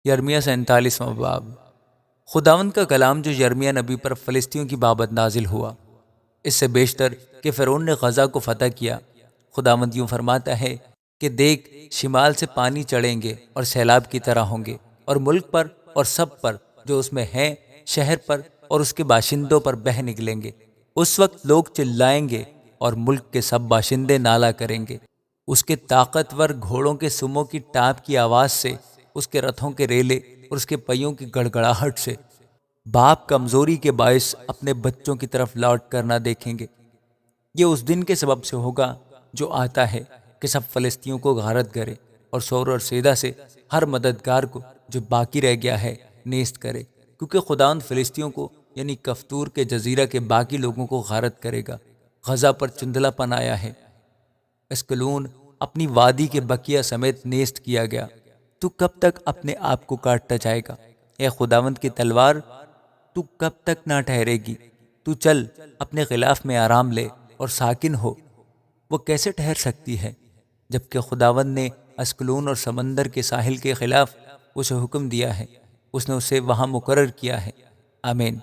یرمیہ 47واں باب۔ خداوند کا کلام جو یرمیہ نبی پر فلسطینیوں کی بابت نازل ہوا، اس سے بیشتر کہ فرعون نے غزہ کو فتح کیا۔ خداوند یوں فرماتا ہے کہ دیکھ، شمال سے پانی چڑھیں گے اور سیلاب کی طرح ہوں گے، اور ملک پر اور سب پر جو اس میں ہیں، شہر پر اور اس کے باشندوں پر بہہ نکلیں گے۔ اس وقت لوگ چلائیں گے اور ملک کے سب باشندے نالہ کریں گے۔ اس کے طاقتور گھوڑوں کے سموں کی ٹاپ کی آواز سے، اس کے رتھوں کے ریلے اور اس کے پہیوں کی گڑگڑاہٹ سے باپ کمزوری کے باعث اپنے بچوں کی طرف لوٹ کر نہ دیکھیں گے۔ یہ اس دن کے سبب سے ہوگا جو آتا ہے کہ سب فلسطینیوں کو غارت کرے، اور سور اور سیدہ سے ہر مددگار کو جو باقی رہ گیا ہے نیست کرے، کیونکہ خداوند فلسطینیوں کو یعنی کفتور کے جزیرہ کے باقی لوگوں کو غارت کرے گا۔ غزہ پر چندلا پن آیا ہے، اسکلون اپنی وادی کے بقیہ سمیت نیست کیا گیا۔ تو کب تک اپنے آپ کو کاٹتا جائے گا؟ اے خداوند کی تلوار، تو کب تک نہ ٹھہرے گی؟ تو چل، اپنے غلاف میں آرام لے اور ساکن ہو۔ وہ کیسے ٹھہر سکتی ہے جبکہ خداوند نے اسکلون اور سمندر کے ساحل کے خلاف اسے حکم دیا ہے، اس نے اسے وہاں مقرر کیا ہے۔ آمین۔